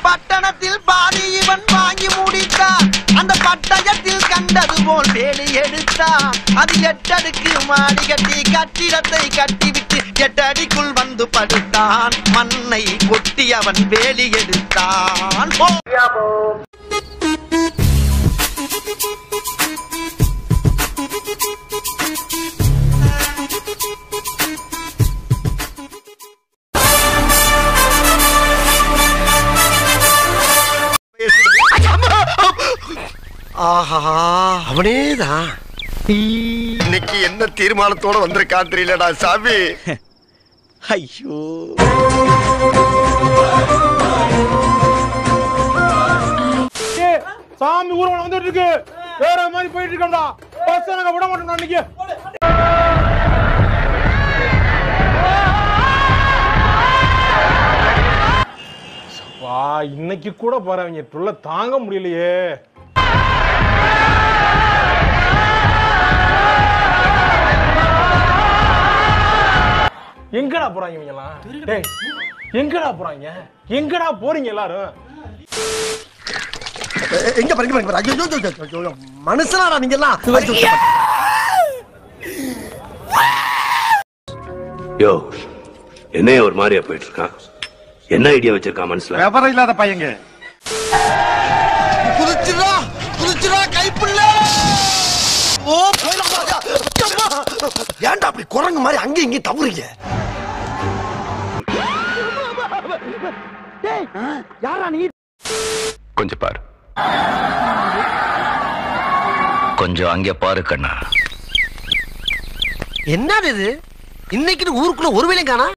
பட்டணத்தில் பாதி இவன் வாங்கி முடித்தான். அந்த பட்டயத்தில் கண்டது போல் வேலி எடுத்தான். அது 8 அடுக்கு மாடி கட்டி கட்டிடத்தை கட்டிவிட்டு 8 அடிக்குள் வந்து படுத்தான். மண்ணை கொட்டி அவன் வேலி எடுத்தான். ஆஹா, அவனேதான். இன்னைக்கு என்ன தீர்மானத்தோட வந்திருக்கான் தெரியலடா சாமி. ஐயோ, சாமி ஊர்வலம் வந்துட்டு இருக்கு. வேற மாதிரி போயிட்டு இருக்கோம்டா. பஸ் நாங்க விட மாட்டோம் இன்னைக்கு. வா, இன்னைக்கு கூட போறவங்க ட்ரோல தாங்க முடியலையே. எங்கடா போறாங்க இவங்கலாம்? டேய், எங்கடா போறாங்க? எங்கடா போறீங்க எல்லாரும்? எங்க பாருங்க. ஐயோ, மனுஷனாடா நீங்க எல்லாம். யோ, என்ன ஒரு மாதிரியா போயிட்டு இருக்கான்? என்ன ஐடியா வச்சிருக்கான் மனசுல? விவரம் இல்லாத பையங்க. குதிச்சுடா கைப்புள்ள. ஓ, ஏன்டா அப்படி குரங்கு மாதிரி அங்க இங்க தவறீங்க? யாரா நீ? கொஞ்சம் பாரு, கொஞ்சம் அங்க பாரு கண்ணா. என்னது இது? இன்னைக்கு ஊருக்குள்ள ஒரு வேலையும் காணா.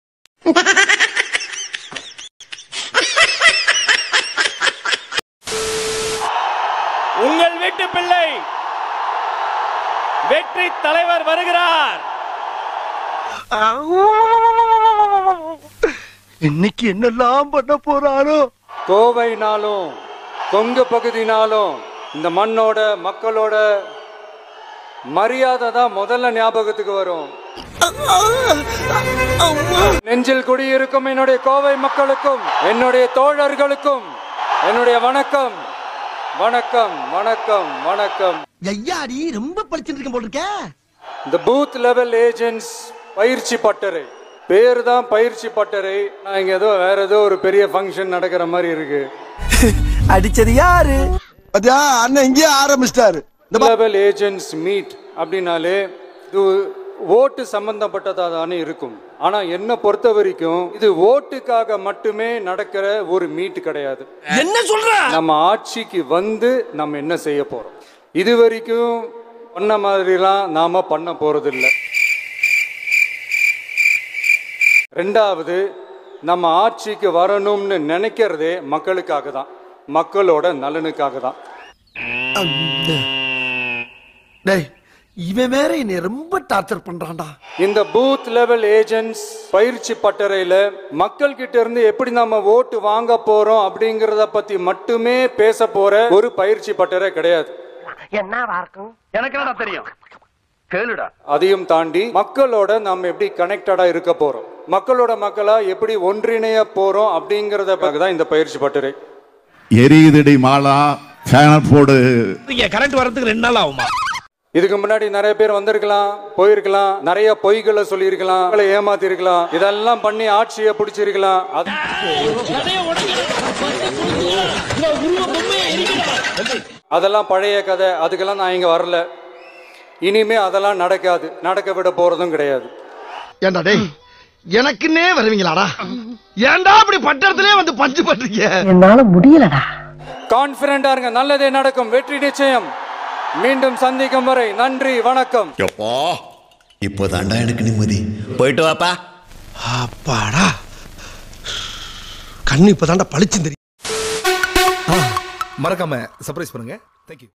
உங்கள் வீட்டு பிள்ளை வெற்றி தலைவர் வருகிறார். இன்னைக்கு என்னெல்லாம் பண்ண போறாரோ? கோவைனாலும் கொங்கு பகுதினாலும் இந்த மண்ணோட மக்களோட மரியாதை தான் முதல்ல ஞாபகத்துக்கு வரும். நெஞ்சில் குடியிருக்கும் என்னுடைய கோவை மக்களுக்கும் என்னுடைய தோழர்களுக்கும் என்னுடைய வணக்கம் வணக்கம் வணக்கம் வணக்கம். ஐயாடி ரொம்ப படிச்சுட்டு இருக்க போல இருக்க. இந்த பூத் லெவல் ஏஜென்ட்ஸ் பயிற்சி பட்டறை பேர் தான் பயிற்சி பட்டறை. நான் இங்க ஏதோ வேற ஏதோ ஒரு பெரிய ஃபங்க்ஷன் நடக்கிற மாதிரி இருக்கு. அடிச்சது யாரு? அண்ணன் இங்கே ஆரம்பிச்சிட்டாரு. லெவல் ஏஜென்ட்ஸ் மீட் அப்படின்னாலே இது ஓட்டு சம்பந்தப்பட்டதா தானே இருக்கும். ஆனா என்ன பொறுத்த வரைக்கும் இது ஓட்டுக்காக மட்டுமே நடக்கிற ஒரு மீட் கிடையாது. என்ன சொல்ற? நம்ம ஆட்சிக்கு வந்து நம்ம என்ன செய்ய போறோம், இது வரைக்கும் பண்ண மாதிரிலாம் நாம பண்ண போறது இல்லை. ரெண்டாவது, நம்ம ஆட்சிக்கு வரணும்னு நினைக்கிறதே மக்களுக்காக தான், மக்களோட நலனுக்காக தான். இவன் வேற என்னை ரொம்ப டார்ச்சர் பண்றான்டா. இந்த பூத் லெவல் ஏஜென்ட்ஸ் பயிற்சி பட்டறையில மக்கள் கிட்ட இருந்து எப்படி நம்ம ஓட்டு வாங்க போறோம் அப்படிங்கறத பத்தி மட்டுமே பேச போற ஒரு பயிற்சி பட்டறை கிடையாது. என்னவா இருக்கும்? எனக்கு என்னடா தெரியும், கேளுடா. அதையும் தாண்டி மக்களோட நம்ம எப்படி கனெக்டடா இருக்க போறோம், மக்களோட மக்களா எப்படி ஒன்றிணைய போறோம் அப்படிங்கறத தான் இந்த பயிற்சி பட்டறை. எரியுதடி மாலா ஃபேன் போடு. கரண்ட் வரதுக்கு 2 நாள் ஆகுமா? இதுக்கு முன்னாடி நிறைய பேர் வந்திருக்கலாம், போயிருக்கலாம், நிறைய பொய்களை சொல்லியிருக்கலாம், ஏமாத்தி இருக்கலாம், இதெல்லாம் பண்ணி ஆட்சியை பிடிச்சிருக்கலாம். அதெல்லாம் பழைய கதை, அதுக்கெல்லாம் நான் இங்க வரல. இனிமே அதெல்லாம் நடக்காது, நடக்க விட போறதும் கிடையாது. ஏண்டா டேய், எனக்குன்னே வருவீங்களாடா? ஏண்டா அப்படி பட்டத்திலே வந்து பஞ்சு பண்றீங்க? என்னால முடியலடா. கான்பிடண்டா இருங்க, நல்லதே நடக்கும், வெற்றி நிச்சயம். மீண்டும் சந்திக்கும் வரை நன்றி, வணக்கம். இப்போதாண்டா எனக்கு நிம்மதி. போயிட்டு வாப்பா. அப்பாடா, கண்ணு இப்பதான்டா பளிச்சு தெரியும். மறக்காம சர்ப்ரைஸ் பண்ணுங்க. தேங்க்யூ.